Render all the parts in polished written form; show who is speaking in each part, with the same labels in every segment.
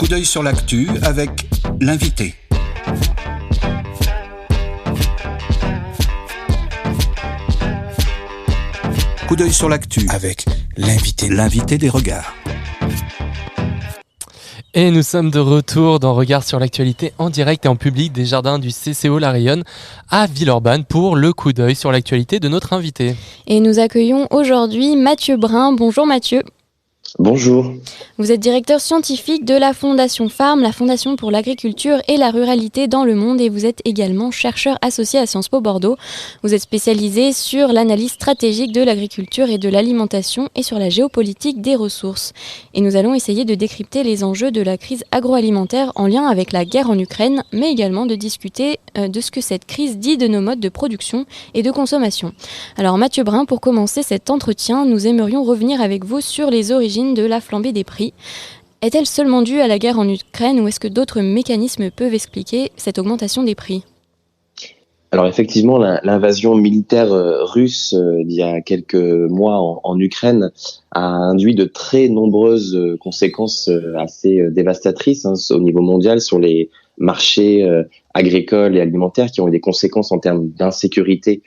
Speaker 1: Coup d'œil sur l'actu avec l'invité. Coup d'œil sur l'actu avec l'invité des regards.
Speaker 2: Et nous sommes de retour dans Regard sur l'actualité en direct et en public des jardins du CCO La Rayonne à Villeurbanne pour le coup d'œil sur l'actualité de notre invité.
Speaker 3: Et nous accueillons aujourd'hui Mathieu Brun. Bonjour Mathieu.
Speaker 4: Bonjour.
Speaker 3: Vous êtes directeur scientifique de la Fondation Farm, la Fondation pour l'agriculture et la ruralité dans le monde, et vous êtes également chercheur associé à Sciences Po Bordeaux. Vous êtes spécialisé sur l'analyse stratégique de l'agriculture et de l'alimentation et sur la géopolitique des ressources. Et nous allons essayer de décrypter les enjeux de la crise agroalimentaire en lien avec la guerre en Ukraine, mais également de discuter de ce que cette crise dit de nos modes de production et de consommation. Alors Mathieu Brun, pour commencer cet entretien, nous aimerions revenir avec vous sur les origines de la flambée des prix. Est-elle seulement due à la guerre en Ukraine ou est-ce que d'autres mécanismes peuvent expliquer cette augmentation des prix ?
Speaker 4: Alors effectivement, l'invasion militaire russe d'il y a quelques mois en Ukraine a induit de très nombreuses conséquences assez dévastatrices au niveau mondial sur les marchés agricoles et alimentaires qui ont eu des conséquences en termes d'insécurité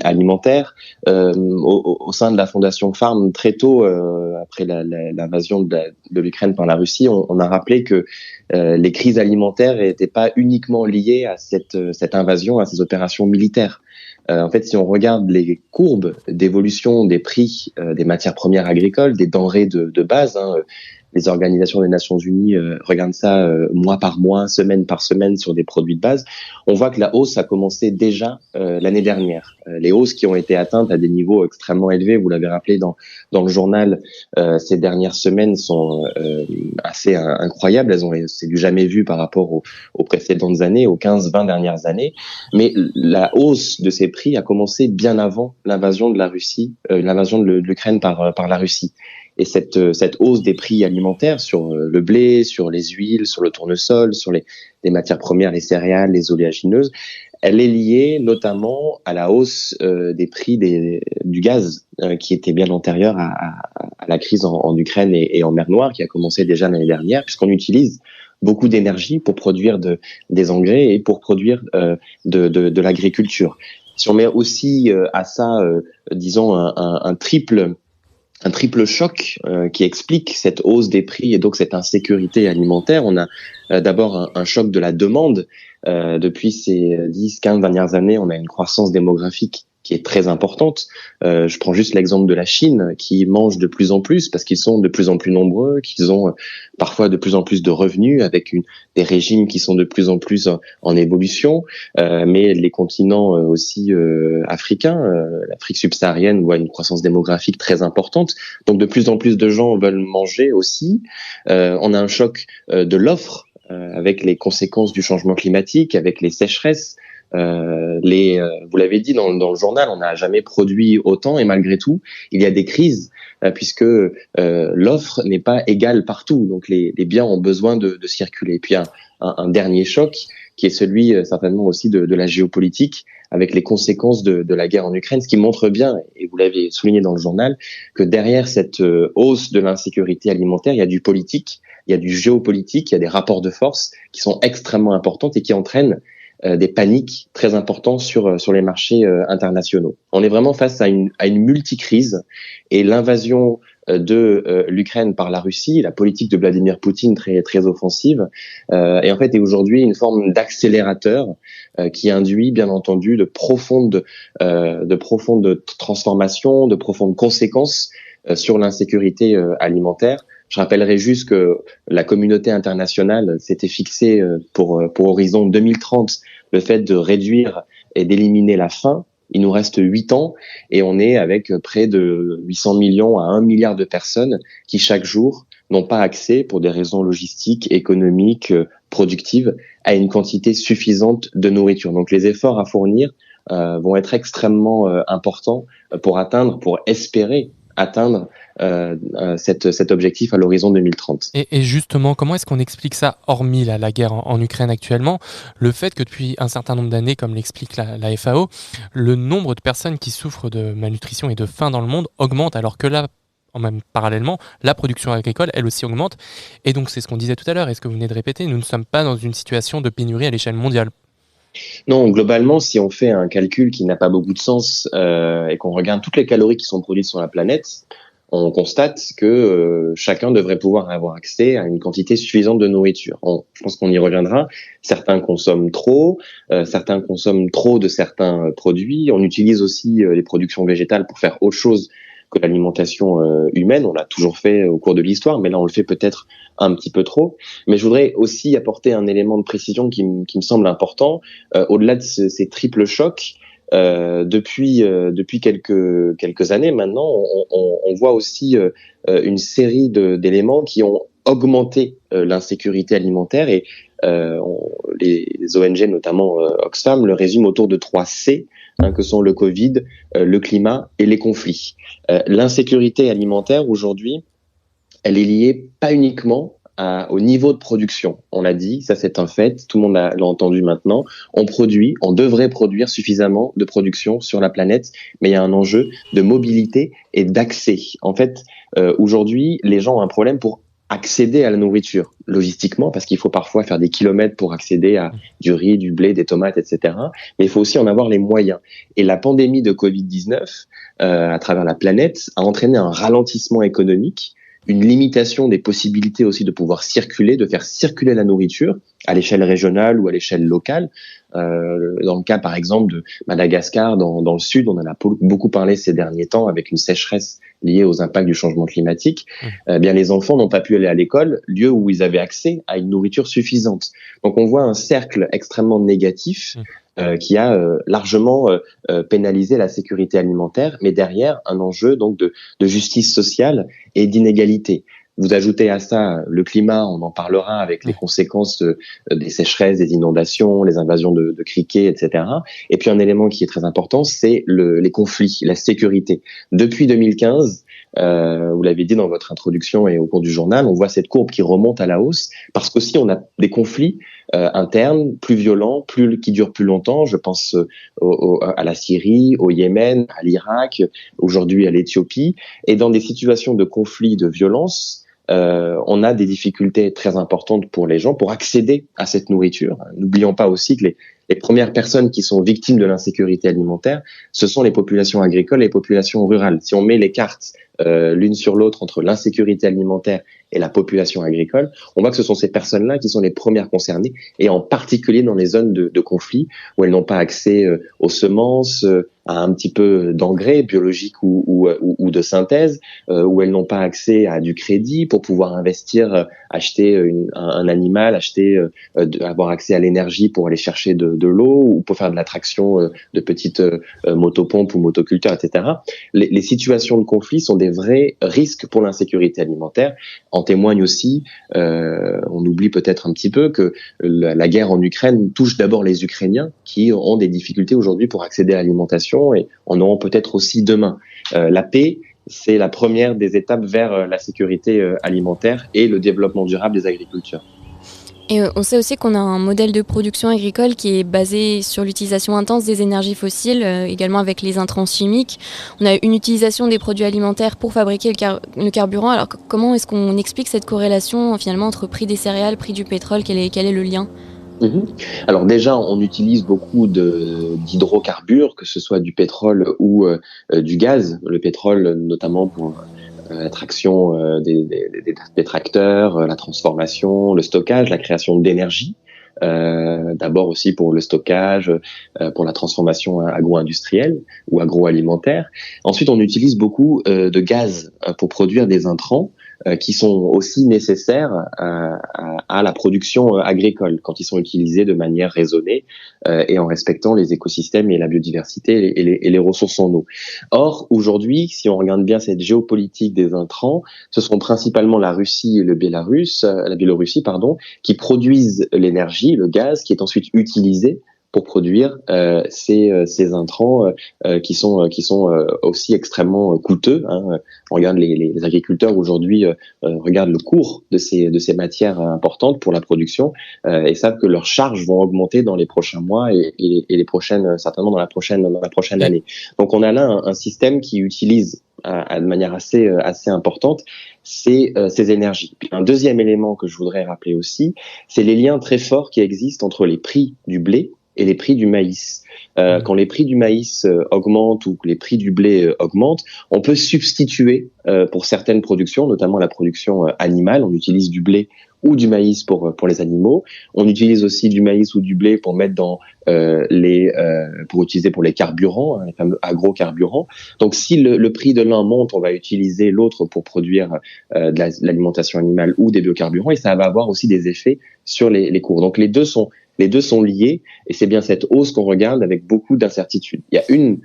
Speaker 4: alimentaire. Au sein de la Fondation Farm, très tôt, après l'invasion de l'Ukraine par la Russie, on a rappelé que les crises alimentaires n'étaient pas uniquement liées à cette invasion, à ces opérations militaires. En fait, si on regarde les courbes d'évolution des prix des matières premières agricoles, des denrées de base, les organisations des Nations Unies regardent ça mois par mois, semaine par semaine sur des produits de base. On voit que la hausse a commencé déjà l'année dernière. Les hausses qui ont été atteintes à des niveaux extrêmement élevés, vous l'avez rappelé dans le journal, ces dernières semaines sont assez incroyables. C'est du jamais vu par rapport aux précédentes années, aux 15-20 dernières années. Mais la hausse de ces prix a commencé bien avant l'invasion de la Russie, l'invasion de l'Ukraine par la Russie. Et cette hausse des prix alimentaires sur le blé, sur les huiles, sur le tournesol, sur les matières premières, les céréales, les oléagineuses, elle est liée notamment à la hausse des prix du gaz qui était bien antérieure à la crise en Ukraine et en mer Noire qui a commencé déjà l'année dernière, puisqu'on utilise beaucoup d'énergie pour produire des engrais et pour produire de l'agriculture. Si on met aussi à ça, disons, un triple choc qui explique cette hausse des prix et donc cette insécurité alimentaire. On a d'abord un choc de la demande. Depuis ces 10-15 dernières années, on a une croissance démographique qui est très importante. Je prends juste l'exemple de la Chine qui mange de plus en plus parce qu'ils sont de plus en plus nombreux, qu'ils ont parfois de plus en plus de revenus avec des régimes qui sont de plus en plus en évolution. Mais les continents aussi africains, l'Afrique subsaharienne voit une croissance démographique très importante. Donc de plus en plus de gens veulent manger aussi. On a un choc de l'offre avec les conséquences du changement climatique, avec les sécheresses. Vous l'avez dit dans le journal, on n'a jamais produit autant et malgré tout, il y a des crises puisque l'offre n'est pas égale partout. Donc les biens ont besoin de circuler. Et puis un dernier choc qui est celui certainement aussi de la géopolitique avec les conséquences de la guerre en Ukraine, ce qui montre bien, et vous l'avez souligné dans le journal, que derrière cette hausse de l'insécurité alimentaire, il y a du politique, il y a du géopolitique, il y a des rapports de force qui sont extrêmement importants et qui entraînent des paniques très importantes sur les marchés internationaux. On est vraiment face à une multicrise et l'invasion de l'Ukraine par la Russie, la politique de Vladimir Poutine très très offensive, et en fait est aujourd'hui une forme d'accélérateur qui induit bien entendu de profondes transformations, de profondes conséquences sur l'insécurité alimentaire. Je rappellerai juste que la communauté internationale s'était fixée pour horizon 2030 le fait de réduire et d'éliminer la faim. Il nous reste 8 ans et on est avec près de 800 millions à 1 milliard de personnes qui chaque jour n'ont pas accès pour des raisons logistiques, économiques, productives à une quantité suffisante de nourriture. Donc les efforts à fournir vont être extrêmement importants pour espérer atteindre cet objectif à l'horizon 2030.
Speaker 2: Et justement, comment est-ce qu'on explique ça, hormis la guerre en Ukraine actuellement, le fait que depuis un certain nombre d'années, comme l'explique la FAO, le nombre de personnes qui souffrent de malnutrition et de faim dans le monde augmente, alors que là, même parallèlement, la production agricole, elle aussi augmente. Et donc, c'est ce qu'on disait tout à l'heure, et ce que vous venez de répéter, nous ne sommes pas dans une situation de pénurie à l'échelle mondiale.
Speaker 4: Non, globalement, si on fait un calcul qui n'a pas beaucoup de sens et qu'on regarde toutes les calories qui sont produites sur la planète, on constate que chacun devrait pouvoir avoir accès à une quantité suffisante de nourriture. Je pense qu'on y reviendra. Certains consomment trop de certains produits. On utilise aussi les productions végétales pour faire autre chose que l'alimentation humaine. On l'a toujours fait au cours de l'histoire, mais là on le fait peut-être un petit peu trop. Mais je voudrais aussi apporter un élément de précision qui me semble important. Au-delà de ces triples chocs, depuis quelques années maintenant, on voit aussi une série d'éléments qui ont augmenté l'insécurité alimentaire et les ONG, notamment Oxfam, le résument autour de 3 C, que sont le Covid, le climat et les conflits. L'insécurité alimentaire aujourd'hui, elle est liée pas uniquement au niveau de production. On l'a dit, ça c'est un fait, tout le monde l'a entendu maintenant. On devrait produire suffisamment de production sur la planète, mais il y a un enjeu de mobilité et d'accès. En fait, aujourd'hui, les gens ont un problème pour accéder à la nourriture, logistiquement, parce qu'il faut parfois faire des kilomètres pour accéder à du riz, du blé, des tomates, etc. Mais il faut aussi en avoir les moyens. Et la pandémie de Covid-19, à travers la planète, a entraîné un ralentissement économique, une limitation des possibilités aussi de pouvoir circuler, de faire circuler la nourriture à l'échelle régionale ou à l'échelle locale. Dans le cas, par exemple, de Madagascar, dans le sud, on en a beaucoup parlé ces derniers temps avec une sécheresse liée aux impacts du changement climatique. Bien, les enfants n'ont pas pu aller à l'école, lieu où ils avaient accès à une nourriture suffisante. Donc, on voit un cercle extrêmement négatif qui a largement pénalisé la sécurité alimentaire, mais derrière un enjeu donc de justice sociale et d'inégalité. Vous ajoutez à ça le climat, on en parlera avec les conséquences des sécheresses, des inondations, les invasions de criquets, etc. Et puis un élément qui est très important, c'est les conflits, la sécurité. Depuis 2015, vous l'avez dit dans votre introduction et au cours du journal, on voit cette courbe qui remonte à la hausse parce qu'aussi on a des conflits internes plus violents, qui durent plus longtemps. Je pense à la Syrie, au Yémen, à l'Irak, aujourd'hui à l'Éthiopie. Et dans des situations de conflit, de violence, on a des difficultés très importantes pour les gens pour accéder à cette nourriture. N'oublions pas aussi que les premières personnes qui sont victimes de l'insécurité alimentaire, ce sont les populations agricoles et les populations rurales. Si on met les cartes l'une sur l'autre entre l'insécurité alimentaire et la population agricole, on voit que ce sont ces personnes-là qui sont les premières concernées, et en particulier dans les zones de conflit où elles n'ont pas accès aux semences, à un petit peu d'engrais biologiques ou de synthèse, où elles n'ont pas accès à du crédit pour pouvoir investir, acheter un animal, avoir accès à l'énergie pour aller chercher de l'eau ou pour faire de l'attraction de petites motopompes ou motoculteurs, etc. Les situations de conflit sont des vrais risques pour l'insécurité alimentaire. En témoigne aussi, on oublie peut-être un petit peu que la guerre en Ukraine touche d'abord les Ukrainiens qui ont des difficultés aujourd'hui pour accéder à l'alimentation et en auront peut-être aussi demain. La paix, c'est la première des étapes vers la sécurité alimentaire et le développement durable des agricultures.
Speaker 3: Et on sait aussi qu'on a un modèle de production agricole qui est basé sur l'utilisation intense des énergies fossiles, également avec les intrants chimiques. On a une utilisation des produits alimentaires pour fabriquer le carburant. Alors comment est-ce qu'on explique cette corrélation finalement entre prix des céréales, prix du pétrole, quel est le lien ?
Speaker 4: Alors déjà, on utilise beaucoup d'hydrocarbures, que ce soit du pétrole ou du gaz. Le pétrole, notamment pour la traction des tracteurs, la transformation, le stockage, la création d'énergie. D'abord aussi pour le stockage, pour la transformation agro-industrielle ou agroalimentaire. Ensuite, on utilise beaucoup de gaz pour produire des intrants qui sont aussi nécessaires à la production agricole quand ils sont utilisés de manière raisonnée et en respectant les écosystèmes et la biodiversité et les ressources en eau. Or, aujourd'hui, si on regarde bien cette géopolitique des intrants, ce sont principalement la Russie et la Biélorussie, qui produisent l'énergie, le gaz, qui est ensuite utilisé pour produire ces intrants qui sont aussi extrêmement coûteux. On regarde les agriculteurs aujourd'hui regardent le cours de ces matières importantes pour la production et savent que leurs charges vont augmenter dans les prochains mois et les prochaines certainement dans la prochaine année. Donc on a là un système qui utilise de manière assez importante, c'est ces énergies. Puis un deuxième élément que je voudrais rappeler aussi, c'est les liens très forts qui existent entre les prix du blé et les prix du maïs. Quand les prix du maïs augmentent ou que les prix du blé augmentent, on peut substituer pour certaines productions, notamment la production animale, on utilise du blé ou du maïs pour les animaux. On utilise aussi du maïs ou du blé pour mettre dans pour utiliser pour les carburants, les fameux agrocarburants. Donc si le prix de l'un monte, on va utiliser l'autre pour produire de l'alimentation animale ou des biocarburants, et ça va avoir aussi des effets sur les cours. Donc les deux sont liés, et c'est bien cette hausse qu'on regarde avec beaucoup d'incertitudes. Il y a une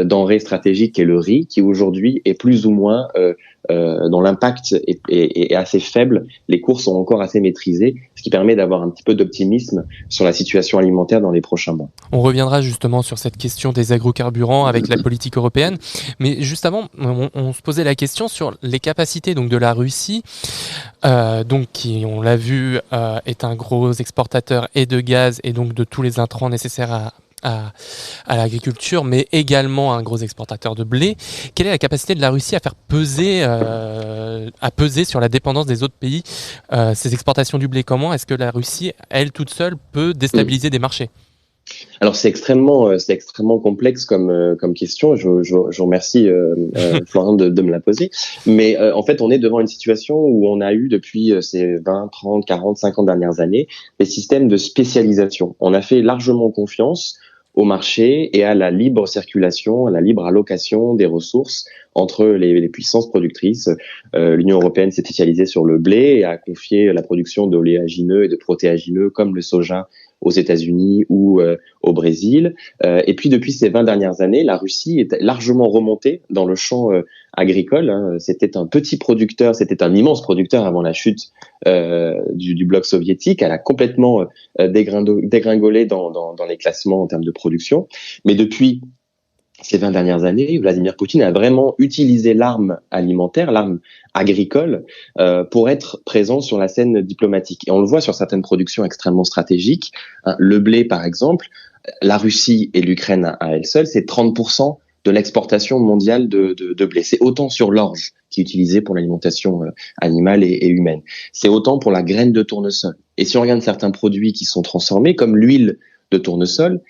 Speaker 4: denrée stratégique qui est le riz, qui aujourd'hui est plus ou moins dont l'impact est assez faible. Les cours sont encore assez maîtrisés, ce qui permet d'avoir un petit peu d'optimisme sur la situation alimentaire dans les prochains mois.
Speaker 2: On reviendra justement sur cette question des agrocarburants avec la politique européenne, mais juste avant, on se posait la question sur les capacités donc de la Russie, donc qui, on l'a vu, est un gros exportateur et de gaz et donc de tous les intrants nécessaires à l'agriculture, mais également un gros exportateur de blé. Quelle est la capacité de la Russie à faire peser, sur la dépendance des autres pays ces exportations du blé? Comment est-ce que la Russie, elle toute seule, peut déstabiliser des marchés?
Speaker 4: Alors c'est extrêmement complexe comme question. Je vous remercie Florian de me la poser. Mais en fait, on est devant une situation où on a eu depuis ces 20, 30, 40, 50 dernières années des systèmes de spécialisation. On a fait largement confiance au marché et à la libre circulation, à la libre allocation des ressources entre les puissances productrices. L'Union européenne s'est spécialisée sur le blé et a confié la production d'oléagineux et de protéagineux comme le soja aux États-Unis ou au Brésil. Et puis depuis ces 20 dernières années, la Russie est largement remontée dans le champ agricole. C'était un petit producteur, c'était un immense producteur avant la chute du bloc soviétique. Elle a complètement dégringolé dans les classements en termes de production. Mais depuis ces 20 dernières années, Vladimir Poutine a vraiment utilisé l'arme alimentaire, l'arme agricole, pour être présent sur la scène diplomatique. Et on le voit sur certaines productions extrêmement stratégiques. Le blé, par exemple, la Russie et l'Ukraine à elles seules, c'est 30% de l'exportation mondiale de blé. C'est autant sur l'orge qui est utilisée pour l'alimentation animale et humaine. C'est autant pour la graine de tournesol. Et si on regarde certains produits qui sont transformés, comme l'huile de tournesol,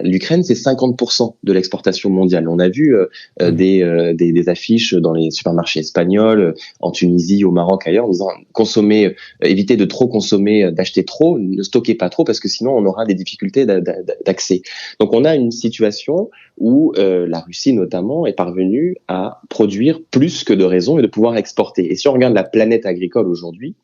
Speaker 4: l'Ukraine, c'est 50% de l'exportation mondiale. On a vu des affiches dans les supermarchés espagnols, en Tunisie, au Maroc, ailleurs, en disant évitez de trop consommer, d'acheter trop, ne stockez pas trop, parce que sinon on aura des difficultés d'accès. Donc on a une situation où la Russie notamment est parvenue à produire plus que de raison et de pouvoir exporter. Et si on regarde la planète agricole aujourd'hui,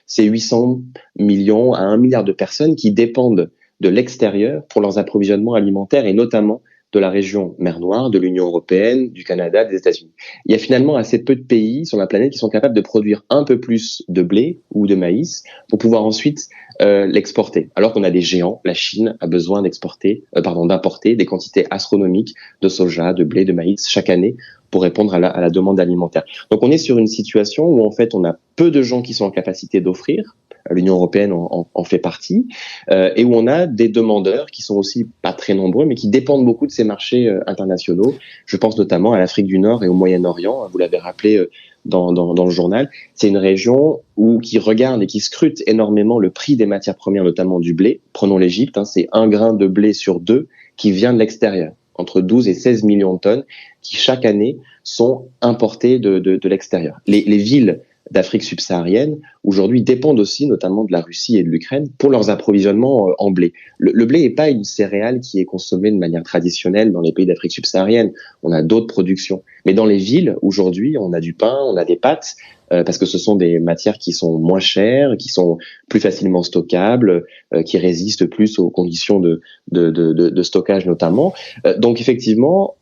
Speaker 4: c'est 800 millions à 1 milliard de personnes qui dépendent de l'extérieur pour leurs approvisionnements alimentaires, et notamment de la région mer Noire, de l'Union européenne, du Canada, des États-Unis. Il y a finalement assez peu de pays sur la planète qui sont capables de produire un peu plus de blé ou de maïs pour pouvoir ensuite l'exporter. Alors qu'on a des géants, la Chine a besoin d'importer des quantités astronomiques de soja, de blé, de maïs chaque année pour répondre à la demande alimentaire. Donc on est sur une situation où en fait on a peu de gens qui sont en capacité d'offrir. L'Union européenne en fait partie, et où on a des demandeurs qui sont aussi pas très nombreux, mais qui dépendent beaucoup de ces marchés internationaux. Je pense notamment à l'Afrique du Nord et au Moyen-Orient. Vous l'avez rappelé dans le journal. C'est une région qui regarde et qui scrute énormément le prix des matières premières, notamment du blé. Prenons l'Égypte, c'est 1 grain de blé sur 2 qui vient de l'extérieur, entre 12 et 16 millions de tonnes qui chaque année sont importées de l'extérieur. Les villes d'Afrique subsaharienne, aujourd'hui dépendent aussi notamment de la Russie et de l'Ukraine pour leurs approvisionnements en blé. Le blé n'est pas une céréale qui est consommée de manière traditionnelle dans les pays d'Afrique subsaharienne. On a d'autres productions. Mais dans les villes, aujourd'hui, on a du pain, on a des pâtes, parce que ce sont des matières qui sont moins chères, qui sont plus facilement stockables, qui résistent plus aux conditions de stockage notamment. Donc effectivement,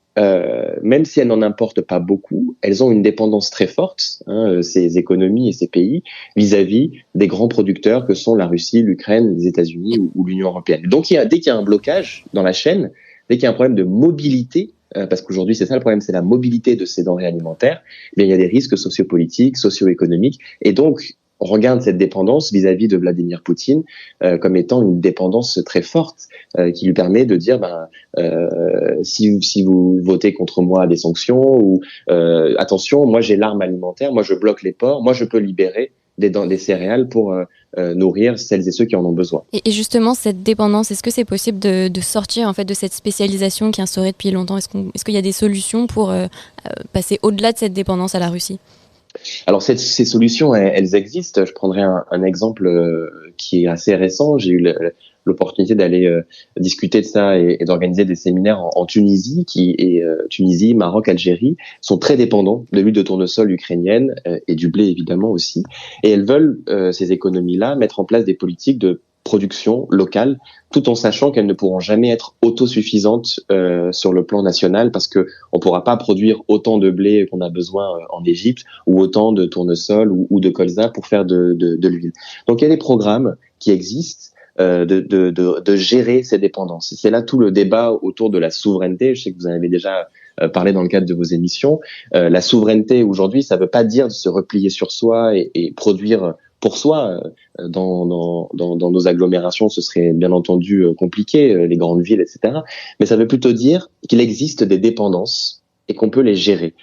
Speaker 4: même si elles n'en importent pas beaucoup, elles ont une dépendance très forte, ces économies et ces pays, vis-à-vis des grands producteurs que sont la Russie, l'Ukraine, les États-Unis ou l'Union européenne. Donc dès qu'il y a un blocage dans la chaîne, dès qu'il y a un problème de mobilité, parce qu'aujourd'hui c'est ça le problème, c'est la mobilité de ces denrées alimentaires, eh bien, il y a des risques sociopolitiques, socio-économiques, et donc on regarde cette dépendance vis-à-vis de Vladimir Poutine comme étant une dépendance très forte qui lui permet de dire si vous votez contre moi des sanctions ou attention, moi j'ai l'arme alimentaire, moi je bloque les ports, moi je peux libérer des céréales pour nourrir celles et ceux qui en ont besoin.
Speaker 3: Et justement, cette dépendance, est-ce que c'est possible de sortir en fait de cette spécialisation qui est instaurée depuis longtemps ? Est-ce qu'il y a des solutions pour passer au-delà de cette dépendance à la Russie ?
Speaker 4: Alors ces solutions, elles existent. Je prendrai un exemple qui est assez récent. J'ai eu l'opportunité d'aller discuter de ça et d'organiser des séminaires en Tunisie, Tunisie, Maroc, Algérie sont très dépendants de l'huile de tournesol ukrainienne et du blé évidemment aussi. Et elles veulent, ces économies-là, mettre en place des politiques de production locale, tout en sachant qu'elles ne pourront jamais être autosuffisantes sur le plan national, parce que on pourra pas produire autant de blé qu'on a besoin en Égypte, ou autant de tournesol ou de colza pour faire de l'huile. Donc il y a des programmes qui existent de gérer ces dépendances. Et c'est là tout le débat autour de la souveraineté. Je sais que vous en avez déjà parlé dans le cadre de vos émissions. La souveraineté aujourd'hui, ça veut pas dire de se replier sur soi et produire pour soi. Dans nos agglomérations, ce serait bien entendu compliqué, les grandes villes, etc. Mais ça veut plutôt dire qu'il existe des dépendances et qu'on peut les gérer.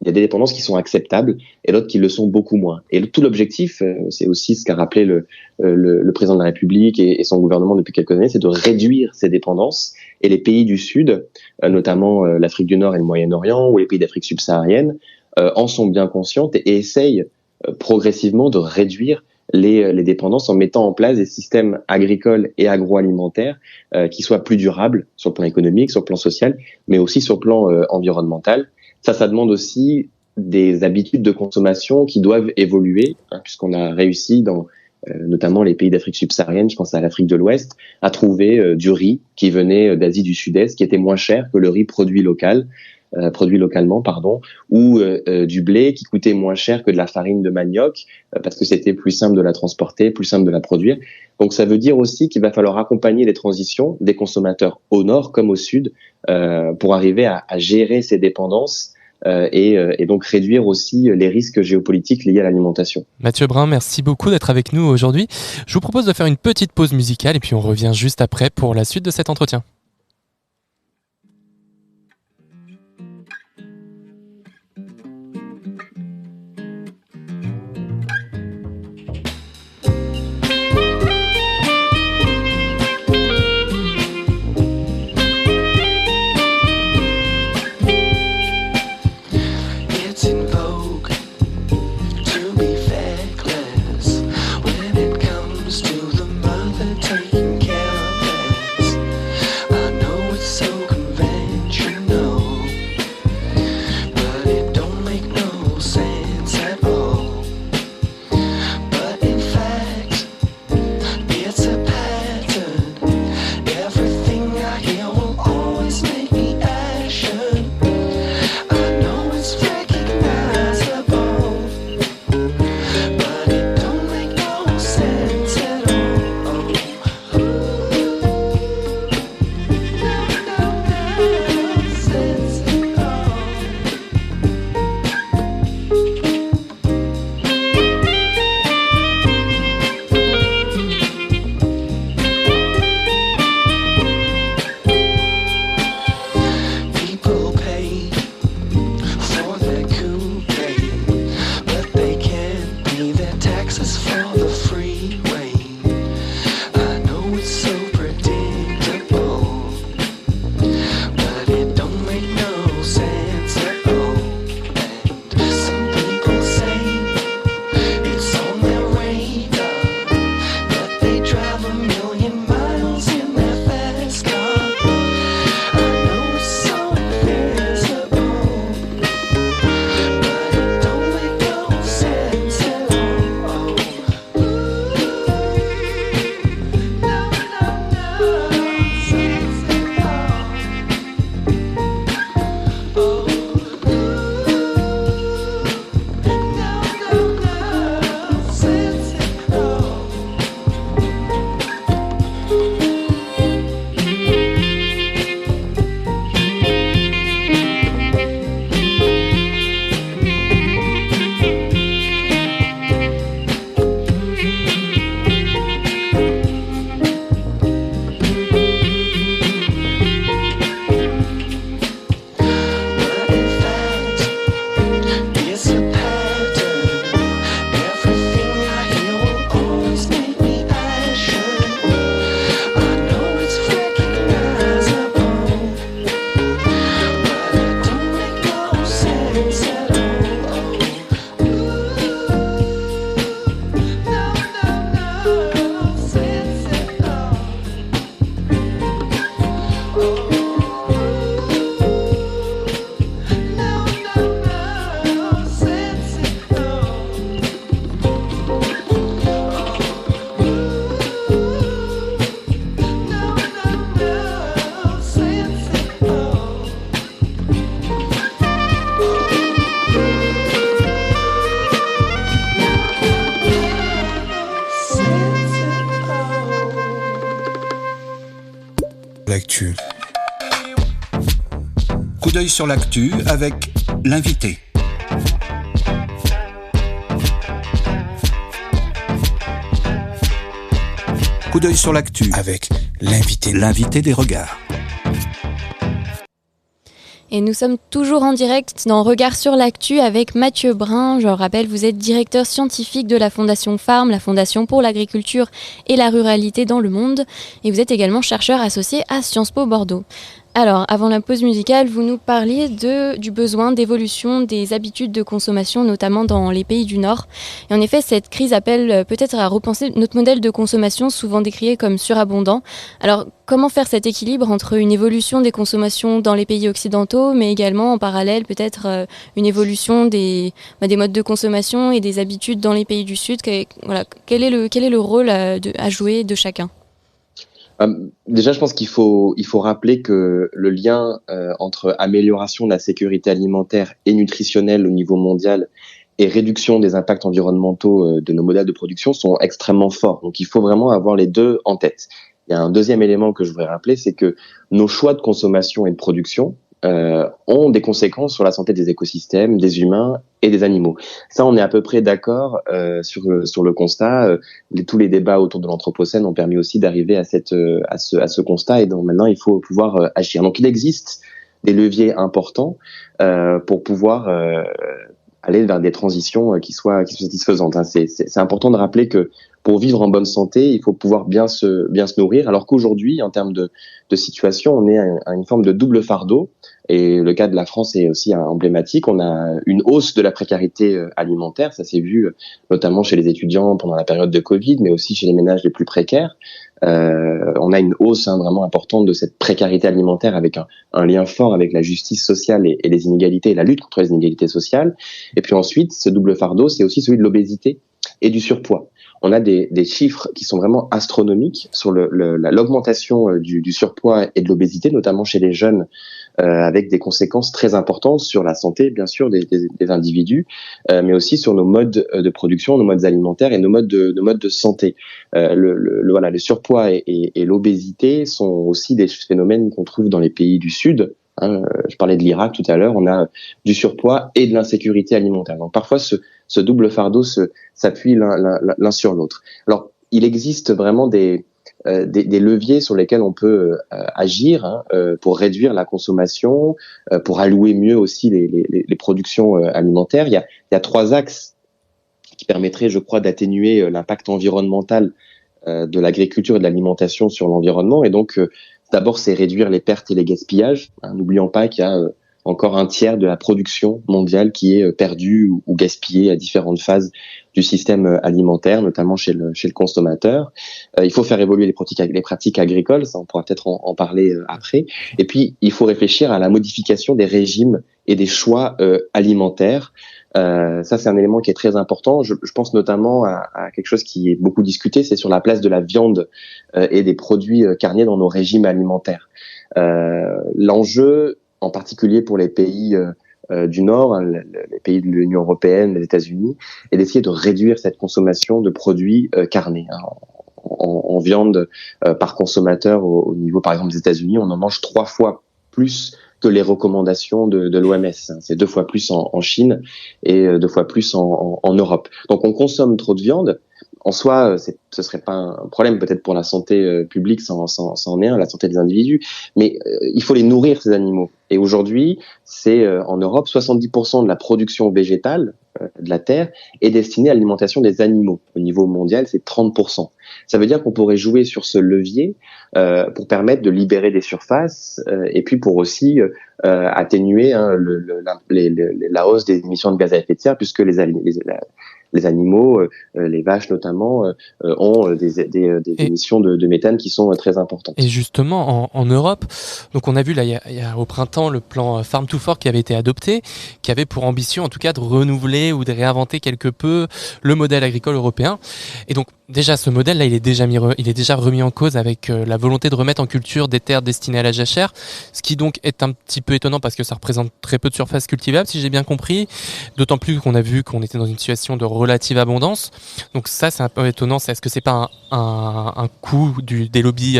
Speaker 4: Il y a des dépendances qui sont acceptables et d'autres qui le sont beaucoup moins. Et tout l'objectif, c'est aussi ce qu'a rappelé le président de la République et son gouvernement depuis quelques années, c'est de réduire ces dépendances. Et les pays du Sud, notamment l'Afrique du Nord et le Moyen-Orient, ou les pays d'Afrique subsaharienne, en sont bien conscientes et essayent progressivement de réduire les dépendances en mettant en place des systèmes agricoles et agroalimentaires qui soient plus durables sur le plan économique, sur le plan social, mais aussi sur le plan environnemental. Ça demande aussi des habitudes de consommation qui doivent évoluer, puisqu'on a réussi dans notamment les pays d'Afrique subsaharienne, je pense à l'Afrique de l'Ouest, à trouver du riz qui venait d'Asie du Sud-Est, qui était moins cher que le riz produit localement, ou du blé qui coûtait moins cher que de la farine de manioc, parce que c'était plus simple de la transporter, plus simple de la produire. Donc ça veut dire aussi qu'il va falloir accompagner les transitions des consommateurs au nord comme au sud pour arriver à gérer ces dépendances et donc réduire aussi les risques géopolitiques liés à l'alimentation.
Speaker 2: Mathieu Brun, merci beaucoup d'être avec nous aujourd'hui. Je vous propose de faire une petite pause musicale et puis on revient juste après pour la suite de cet entretien.
Speaker 5: I
Speaker 1: l'actu. Coup d'œil sur l'actu avec l'invité. Coup d'œil sur l'actu avec l'invité des regards.
Speaker 3: Et nous sommes toujours en direct dans Regard sur l'actu avec Mathieu Brun. Je le rappelle, vous êtes directeur scientifique de la Fondation Farm, la Fondation pour l'agriculture et la ruralité dans le monde. Et vous êtes également chercheur associé à Sciences Po Bordeaux. Alors, avant la pause musicale, vous nous parliez du besoin d'évolution des habitudes de consommation, notamment dans les pays du Nord. Et en effet, cette crise appelle peut-être à repenser notre modèle de consommation, souvent décrié comme surabondant. Alors, comment faire cet équilibre entre une évolution des consommations dans les pays occidentaux, mais également en parallèle peut-être une évolution des modes de consommation et des habitudes dans les pays du Sud. Quel est le rôle à jouer de chacun ?
Speaker 4: Déjà, je pense qu'il faut rappeler que le lien entre amélioration de la sécurité alimentaire et nutritionnelle au niveau mondial et réduction des impacts environnementaux de nos modèles de production sont extrêmement forts. Donc, il faut vraiment avoir les deux en tête. Il y a un deuxième élément que je voudrais rappeler, c'est que nos choix de consommation et de production ont des conséquences sur la santé des écosystèmes, des humains et des animaux. Ça, on est à peu près d'accord sur le constat. Tous les débats autour de l'Anthropocène ont permis aussi d'arriver à ce constat, et donc maintenant il faut pouvoir agir. Donc il existe des leviers importants pour pouvoir aller vers des transitions qui soient satisfaisantes. C'est important de rappeler que pour vivre en bonne santé, il faut pouvoir bien se nourrir, alors qu'aujourd'hui, en termes de situation, on est à une forme de double fardeau. Et le cas de la France est aussi emblématique. On a une hausse de la précarité alimentaire, ça s'est vu notamment chez les étudiants pendant la période de Covid, mais aussi chez les ménages les plus précaires. On a une hausse vraiment importante de cette précarité alimentaire, avec un lien fort avec la justice sociale et les inégalités et la lutte contre les inégalités sociales. Et puis ensuite, ce double fardeau, c'est aussi celui de l'obésité et du surpoids. On a des chiffres qui sont vraiment astronomiques sur l'augmentation du surpoids et de l'obésité, notamment chez les jeunes, avec des conséquences très importantes sur la santé, bien sûr, des individus, mais aussi sur nos modes de production, nos modes alimentaires et nos modes de santé. Le surpoids et l'obésité sont aussi des phénomènes qu'on trouve dans les pays du Sud. Je parlais de l'Irak tout à l'heure, on a du surpoids et de l'insécurité alimentaire. Donc parfois, ce double fardeau s'appuie l'un sur l'autre. Alors, il existe vraiment des leviers sur lesquels on peut agir pour réduire la consommation, pour allouer mieux aussi les productions alimentaires. Il y a 3 axes qui permettraient, je crois, d'atténuer l'impact environnemental de l'agriculture et de l'alimentation sur l'environnement. Et donc, d'abord, c'est réduire les pertes et les gaspillages. N'oublions pas qu'il y a encore un tiers de la production mondiale qui est perdue ou gaspillée à différentes phases du système alimentaire, notamment chez le consommateur. Il faut faire évoluer les pratiques agricoles, ça on pourra peut-être en parler après. Et puis, il faut réfléchir à la modification des régimes et des choix alimentaires. Ça, c'est un élément qui est très important. Je pense notamment à quelque chose qui est beaucoup discuté, c'est sur la place de la viande et des produits carniers dans nos régimes alimentaires. L'enjeu, en particulier pour les pays du Nord, les pays de l'Union européenne, les États-Unis, est d'essayer de réduire cette consommation de produits carnés. En viande par consommateur au niveau, par exemple, des États-Unis, on en mange 3 fois plus que les recommandations de l'OMS. C'est 2 fois plus en Chine et 2 fois plus en Europe. Donc on consomme trop de viande. En soi, ce serait pas un problème peut-être pour la santé publique, ça en est un, la santé des individus, mais il faut les nourrir, ces animaux. Et aujourd'hui, c'est en Europe, 70% de la production végétale de la terre est destinée à l'alimentation des animaux. Au niveau mondial, c'est 30%. Ça veut dire qu'on pourrait jouer sur ce levier pour permettre de libérer des surfaces et puis pour aussi atténuer la hausse des émissions de gaz à effet de serre, puisque les animaux, les vaches notamment, ont des émissions de méthane qui sont très importantes.
Speaker 2: Et justement, en Europe, donc on a vu là, il y a au printemps le plan Farm to Fork qui avait été adopté, qui avait pour ambition en tout cas de renouveler ou de réinventer quelque peu le modèle agricole européen. Et donc déjà, ce modèle-là, il est déjà remis en cause avec la volonté de remettre en culture des terres destinées à la jachère, ce qui donc est un petit peu étonnant parce que ça représente très peu de surface cultivable, si j'ai bien compris. D'autant plus qu'on a vu qu'on était dans une situation de relative abondance. Donc ça, c'est un peu étonnant. Est-ce que c'est pas un coup des lobbies,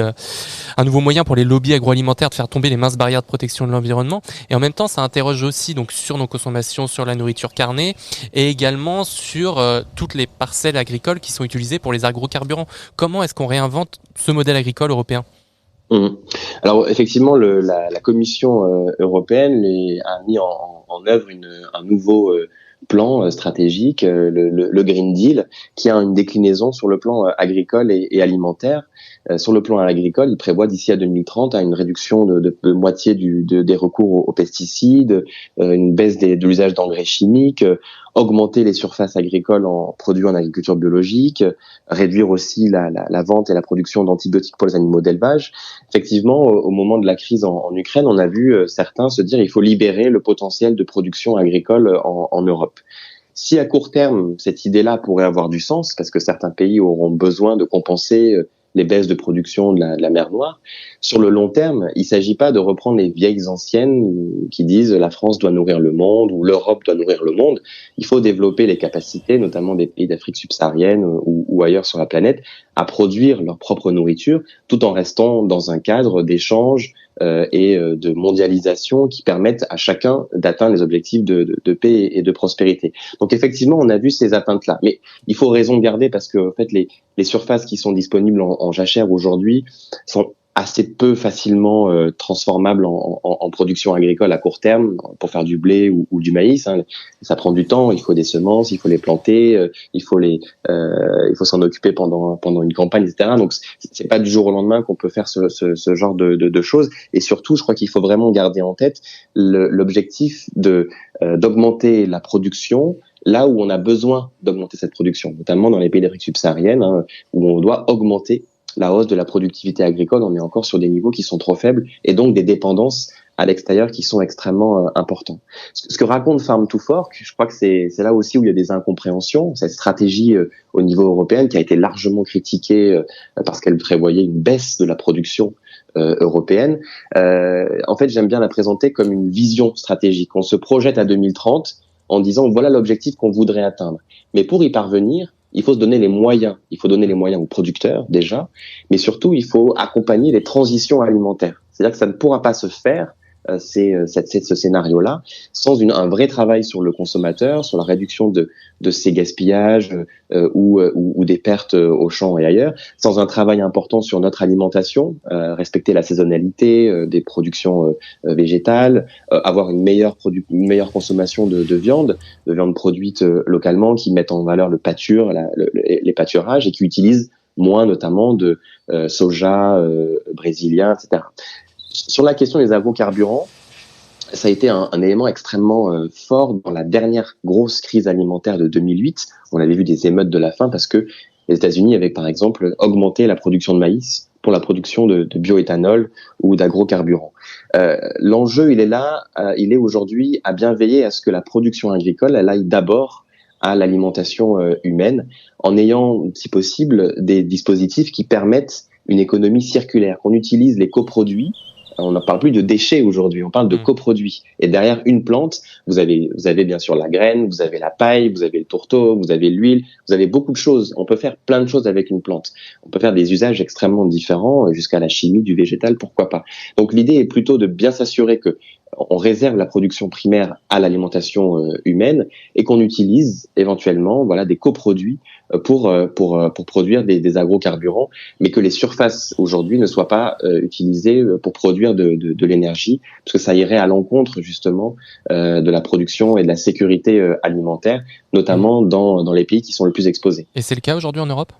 Speaker 2: un nouveau moyen pour les lobbies agroalimentaires de faire tomber les minces barrières de protection de l'environnement? Et en même temps, ça interroge aussi donc sur nos consommations, sur la nourriture carnée et également sur toutes les parcelles agricoles qui sont utilisées pour les agrocarburants. Comment est-ce qu'on réinvente ce modèle agricole européen?
Speaker 4: Alors effectivement, la Commission européenne a mis en œuvre un nouveau plan stratégique, le Green Deal, qui a une déclinaison sur le plan agricole et alimentaire. Sur le plan agricole, il prévoit d'ici à 2030 une réduction de moitié des recours aux pesticides, une baisse de l'usage d'engrais chimiques, augmenter les surfaces agricoles en produits en agriculture biologique, réduire aussi la vente et la production d'antibiotiques pour les animaux d'élevage. Effectivement, au moment de la crise en Ukraine, on a vu certains se dire il faut libérer le potentiel de production agricole en Europe. Si à court terme, cette idée-là pourrait avoir du sens, parce que certains pays auront besoin de compenser les baisses de production de la mer Noire, sur le long terme, il ne s'agit pas de reprendre les vieilles anciennes qui disent la France doit nourrir le monde ou l'Europe doit nourrir le monde. Il faut développer les capacités, notamment des pays d'Afrique subsaharienne ou ailleurs sur la planète, à produire leur propre nourriture, tout en restant dans un cadre d'échange et de mondialisation qui permettent à chacun d'atteindre les objectifs de paix et de prospérité. Donc effectivement, on a vu ces atteintes-là. Mais il faut raison garder parce que en fait, les surfaces qui sont disponibles en jachère aujourd'hui sont assez peu facilement transformables en production agricole à court terme pour faire du blé ou du maïs. Hein. Ça prend du temps, il faut des semences, il faut les planter, il faut s'en occuper pendant une campagne, etc. Donc c'est pas du jour au lendemain qu'on peut faire ce genre de choses. Et surtout, je crois qu'il faut vraiment garder en tête l'objectif d'augmenter la production là où on a besoin d'augmenter cette production, notamment dans les pays d'Afrique subsaharienne, hein, où on doit augmenter la hausse de la productivité agricole. On est encore sur des niveaux qui sont trop faibles et donc des dépendances à l'extérieur qui sont extrêmement importants. Ce que raconte Farm to Fork, je crois que c'est là aussi où il y a des incompréhensions. Cette stratégie au niveau européen qui a été largement critiquée parce qu'elle prévoyait une baisse de la production européenne. En fait, j'aime bien la présenter comme une vision stratégique. On se projette à 2030 en disant voilà l'objectif qu'on voudrait atteindre. Mais pour y parvenir, il faut se donner les moyens. Il faut donner les moyens aux producteurs déjà, mais surtout il faut accompagner les transitions alimentaires. C'est-à-dire que ça ne pourra pas se faire ce scénario-là sans un vrai travail sur le consommateur, sur la réduction de ces gaspillages ou des pertes aux champs et ailleurs, sans un travail important sur notre alimentation, respecter la saisonnalité des productions végétales, avoir une meilleure consommation de viande produite localement qui mettent en valeur le pâture, les pâturages et qui utilisent moins notamment de soja brésilien, etc. Sur la question des agrocarburants, ça a été un élément extrêmement fort dans la dernière grosse crise alimentaire de 2008. On avait vu des émeutes de la faim parce que les États-Unis avaient par exemple augmenté la production de maïs pour la production de bioéthanol ou d'agrocarburants. L'enjeu, il est là, il est aujourd'hui à bien veiller à ce que la production agricole, elle aille d'abord à l'alimentation humaine, en ayant, si possible, des dispositifs qui permettent une économie circulaire, qu'on utilise les coproduits. On ne parle plus de déchets aujourd'hui, on parle de coproduits. Et derrière une plante, vous avez bien sûr la graine, vous avez la paille, vous avez le tourteau, vous avez l'huile, vous avez beaucoup de choses. On peut faire plein de choses avec une plante. On peut faire des usages extrêmement différents, jusqu'à la chimie, du végétal, pourquoi pas. Donc l'idée est plutôt de bien s'assurer que on réserve la production primaire à l'alimentation humaine et qu'on utilise éventuellement des coproduits pour produire des agrocarburants, mais que les surfaces aujourd'hui ne soient pas utilisées pour produire de l'énergie, parce que ça irait à l'encontre justement de la production et de la sécurité alimentaire, notamment dans les pays qui sont le plus exposés.
Speaker 2: Et c'est le cas aujourd'hui en Europe ?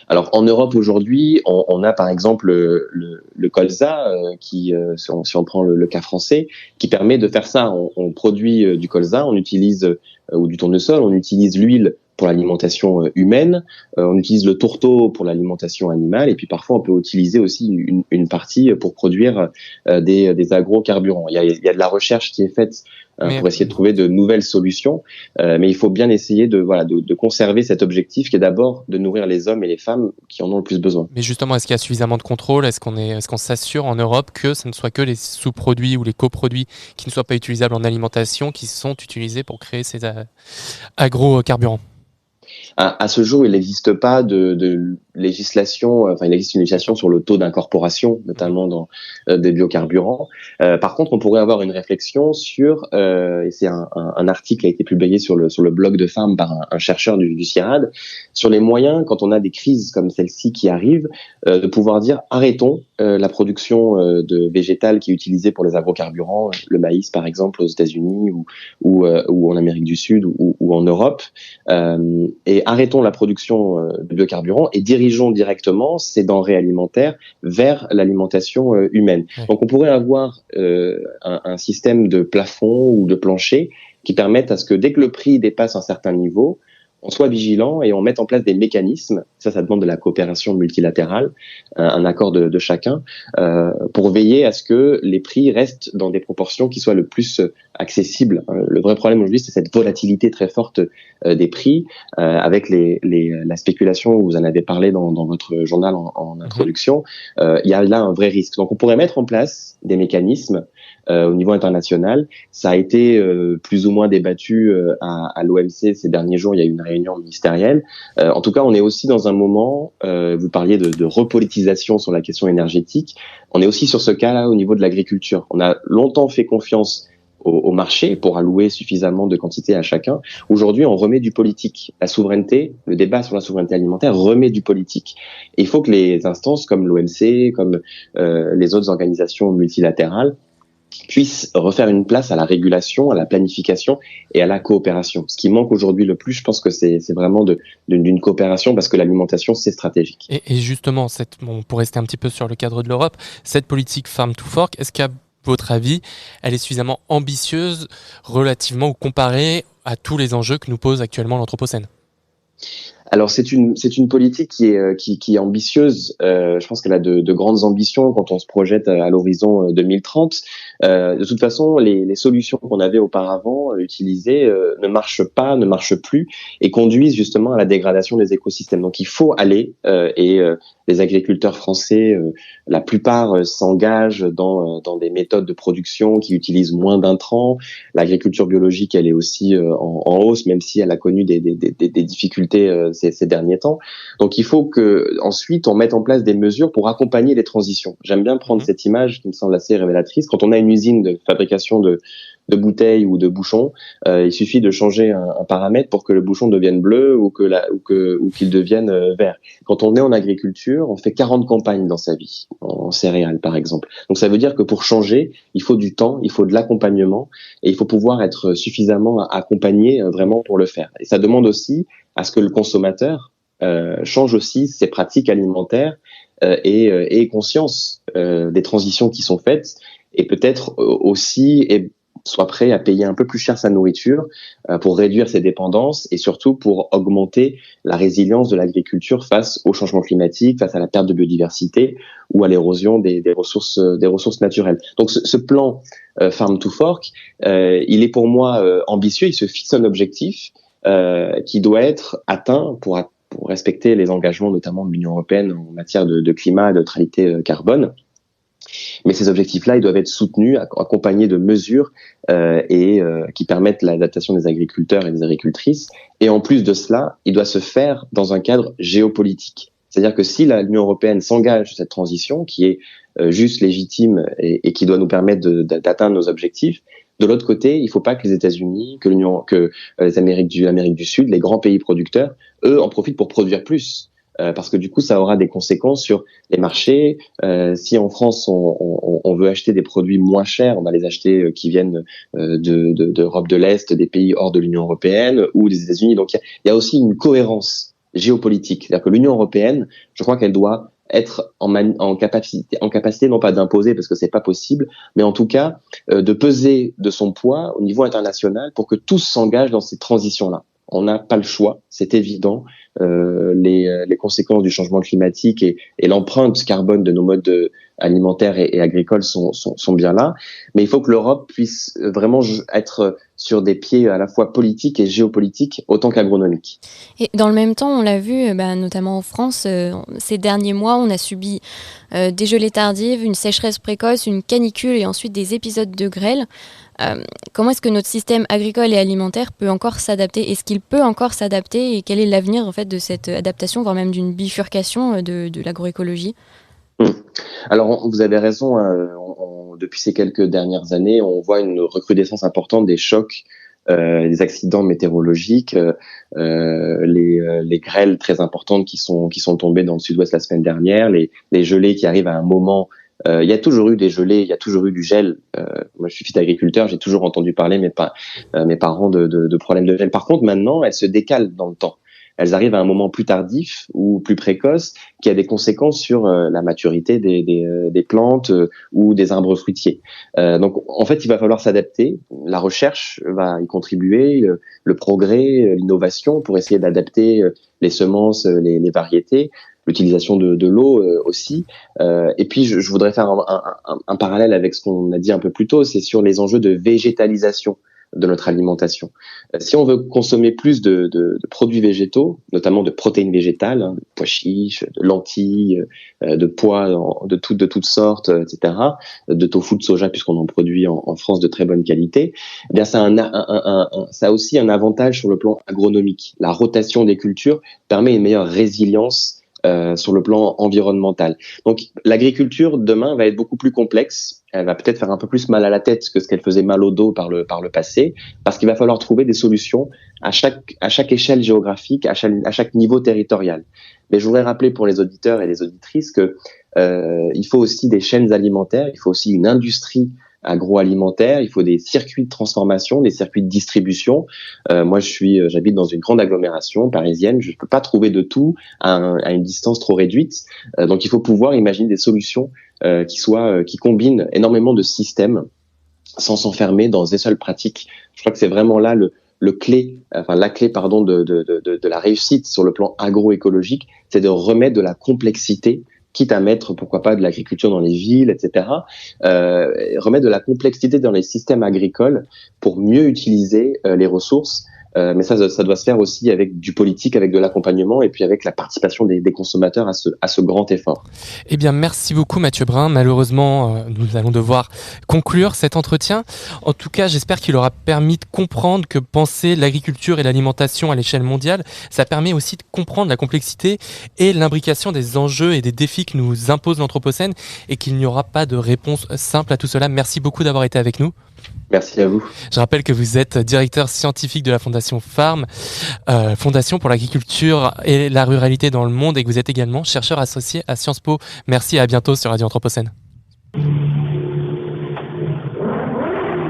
Speaker 4: Alors en Europe aujourd'hui, on a par exemple le colza qui, si on prend le cas français, qui permet de faire ça. On produit du colza, on utilise ou du tournesol, on utilise l'huile pour l'alimentation humaine, on utilise le tourteau pour l'alimentation animale, et puis parfois on peut utiliser aussi une partie pour produire des agrocarburants. Il y a de la recherche qui est faite pour essayer de trouver de nouvelles solutions. Mais il faut bien essayer de conserver cet objectif qui est d'abord de nourrir les hommes et les femmes qui en ont le plus besoin.
Speaker 2: Mais justement, est-ce qu'il y a suffisamment de contrôle? Est-ce qu'on s'assure en Europe que ce ne soit que les sous-produits ou les coproduits qui ne soient pas utilisables en alimentation qui sont utilisés pour créer ces agrocarburants?
Speaker 4: À ce jour, il n'existe pas de législation, il existe une législation sur le taux d'incorporation, notamment dans des biocarburants. Par contre, on pourrait avoir une réflexion sur, et c'est un article qui a été publié sur le blog de Farm par un chercheur du CIRAD, sur les moyens, quand on a des crises comme celle-ci qui arrivent, de pouvoir dire arrêtons la production de végétales qui est utilisée pour les agrocarburants, le maïs par exemple aux États-Unis ou en Amérique du Sud ou en Europe, et arrêtons la production de biocarburants et dirigeons directement ces denrées alimentaires vers l'alimentation humaine. Donc on pourrait avoir un système de plafond ou de plancher qui permettent à ce que dès que le prix dépasse un certain niveau, on soit vigilant et on mette en place des mécanismes, ça demande de la coopération multilatérale, un accord de chacun, pour veiller à ce que les prix restent dans des proportions qui soient le plus accessibles. Le vrai problème aujourd'hui, c'est cette volatilité très forte des prix, avec la spéculation, vous en avez parlé dans votre journal en introduction, il y a là un vrai risque. Donc on pourrait mettre en place des mécanismes au niveau international. Ça a été plus ou moins débattu à l'OMC ces derniers jours. Il y a eu une réunion ministérielle. En tout cas, on est aussi dans un moment, vous parliez de repolitisation sur la question énergétique, on est aussi sur ce cas-là au niveau de l'agriculture. On a longtemps fait confiance au marché pour allouer suffisamment de quantité à chacun. Aujourd'hui, on remet du politique. La souveraineté, le débat sur la souveraineté alimentaire remet du politique. Et il faut que les instances comme l'OMC, comme les autres organisations multilatérales, puissent refaire une place à la régulation, à la planification et à la coopération. Ce qui manque aujourd'hui le plus, je pense que c'est vraiment d'une coopération parce que l'alimentation, c'est stratégique.
Speaker 2: Et justement, pour rester un petit peu sur le cadre de l'Europe, cette politique Farm to Fork, est-ce qu'à votre avis, elle est suffisamment ambitieuse relativement ou comparée à tous les enjeux que nous pose actuellement l'Anthropocène?
Speaker 4: Alors c'est une politique qui est ambitieuse. Je pense qu'elle a de grandes ambitions quand on se projette à l'horizon 2030. De toute façon, les solutions qu'on avait auparavant utilisées ne marchent plus et conduisent justement à la dégradation des écosystèmes. Donc il faut aller et les agriculteurs français, la plupart s'engagent dans des méthodes de production qui utilisent moins d'intrants. L'agriculture biologique, elle est aussi en hausse, même si elle a connu des difficultés ces derniers temps. Donc il faut que ensuite on mette en place des mesures pour accompagner les transitions. J'aime bien prendre cette image qui me semble assez révélatrice. Quand on a une usine de fabrication de bouteilles ou de bouchons, il suffit de changer un paramètre pour que le bouchon devienne bleu ou qu'il devienne vert. Quand on est en agriculture, on fait 40 campagnes dans sa vie, en céréales par exemple. Donc ça veut dire que pour changer, il faut du temps, il faut de l'accompagnement et il faut pouvoir être suffisamment accompagné vraiment pour le faire. Et ça demande aussi à ce que le consommateur change aussi ses pratiques alimentaires et ait conscience des transitions qui sont faites et peut-être aussi soit prêt à payer un peu plus cher sa nourriture pour réduire ses dépendances et surtout pour augmenter la résilience de l'agriculture face au changement climatique, face à la perte de biodiversité ou à l'érosion des ressources naturelles. Donc ce plan Farm to Fork, il est pour moi ambitieux, il se fixe un objectif qui doit être atteint pour respecter les engagements notamment de l'Union européenne en matière de climat et de neutralité carbone. Mais ces objectifs-là, ils doivent être soutenus, accompagnés de mesures qui permettent l'adaptation des agriculteurs et des agricultrices. Et en plus de cela, il doit se faire dans un cadre géopolitique. C'est-à-dire que si l'Union européenne s'engage sur cette transition, qui est juste, légitime et qui doit nous permettre d'atteindre nos objectifs, de l'autre côté, il ne faut pas que les États-Unis, que l'Amérique du Sud, les grands pays producteurs, eux, en profitent pour produire plus. Parce que du coup, ça aura des conséquences sur les marchés. Si en France, on veut acheter des produits moins chers, on va les acheter qui viennent d'Europe de l'Est, des pays hors de l'Union européenne ou des États-Unis. Donc, il y a aussi une cohérence géopolitique. C'est-à-dire que l'Union européenne, je crois qu'elle doit être en capacité non pas d'imposer parce que c'est pas possible, mais en tout cas de peser de son poids au niveau international pour que tous s'engagent dans ces transitions-là. On n'a pas le choix, c'est évident. Les conséquences du changement climatique et l'empreinte carbone de nos modes alimentaires et agricoles sont bien là. Mais il faut que l'Europe puisse vraiment être sur des pieds à la fois politiques et géopolitiques autant qu'agronomiques.
Speaker 3: Et dans le même temps, on l'a vu, notamment en France, ces derniers mois, on a subi des gelées tardives, une sécheresse précoce, une canicule et ensuite des épisodes de grêle. Comment est-ce que notre système agricole et alimentaire peut encore s'adapter ? Est-ce qu'il peut encore s'adapter ? Et quel est l'avenir en fait de cette adaptation, voire même d'une bifurcation de l'agroécologie ?
Speaker 4: Alors, vous avez raison. Depuis ces quelques dernières années, on voit une recrudescence importante des chocs, des accidents météorologiques, les grêles très importantes qui sont tombées dans le sud-ouest la semaine dernière, les gelées qui arrivent à un moment. Il y a toujours eu des gelées, il y a toujours eu du gel. Moi, je suis fils d'agriculteur, j'ai toujours entendu parler mes parents de problèmes de gel. Par contre, maintenant, elles se décalent dans le temps. Elles arrivent à un moment plus tardif ou plus précoce qui a des conséquences sur la maturité des plantes ou des arbres fruitiers. Donc, en fait, il va falloir s'adapter. La recherche va y contribuer, le progrès, l'innovation pour essayer d'adapter les semences, les variétés, l'utilisation de l'eau aussi. Et puis, je voudrais faire un parallèle avec ce qu'on a dit un peu plus tôt, c'est sur les enjeux de végétalisation de notre alimentation. Si on veut consommer plus de produits végétaux, notamment de protéines végétales, de pois chiches, de lentilles, de pois de toutes sortes, etc., de tofu, de soja, puisqu'on en produit en France de très bonne qualité, eh bien ça a aussi un avantage sur le plan agronomique. La rotation des cultures permet une meilleure résilience sur le plan environnemental. Donc l'agriculture demain va être beaucoup plus complexe. Elle va peut-être faire un peu plus mal à la tête que ce qu'elle faisait mal au dos par le passé, parce qu'il va falloir trouver des solutions à chaque échelle géographique, à chaque niveau territorial. Mais je voudrais rappeler pour les auditeurs et les auditrices que il faut aussi des chaînes alimentaires, il faut aussi une industrie agroalimentaire, il faut des circuits de transformation, des circuits de distribution. Moi, j'habite dans une grande agglomération parisienne, je ne peux pas trouver de tout à une distance trop réduite. Donc, il faut pouvoir imaginer des solutions qui combinent énormément de systèmes sans s'enfermer dans des seules pratiques. Je crois que c'est vraiment là la clé de la réussite sur le plan agroécologique, c'est de remettre de la complexité, quitte à mettre, pourquoi pas, de l'agriculture dans les villes, etc., remettre de la complexité dans les systèmes agricoles pour mieux utiliser les ressources. Mais ça doit se faire aussi avec du politique, avec de l'accompagnement et puis avec la participation des consommateurs à ce grand effort.
Speaker 2: Eh bien, merci beaucoup Mathieu Brun. Malheureusement, nous allons devoir conclure cet entretien. En tout cas, j'espère qu'il aura permis de comprendre que penser l'agriculture et l'alimentation à l'échelle mondiale, ça permet aussi de comprendre la complexité et l'imbrication des enjeux et des défis que nous impose l'Anthropocène et qu'il n'y aura pas de réponse simple à tout cela. Merci beaucoup d'avoir été avec nous.
Speaker 4: Merci à vous.
Speaker 2: Je rappelle que vous êtes directeur scientifique de la Fondation Farm, Fondation pour l'agriculture et la ruralité dans le monde, et que vous êtes également chercheur associé à Sciences Po. Merci et à bientôt sur Radio Anthropocène.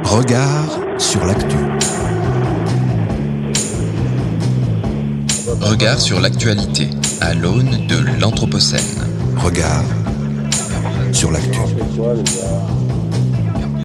Speaker 1: Regard sur l'actu.
Speaker 5: Regard sur l'actualité à l'aune de l'Anthropocène.
Speaker 1: Regard sur l'actu.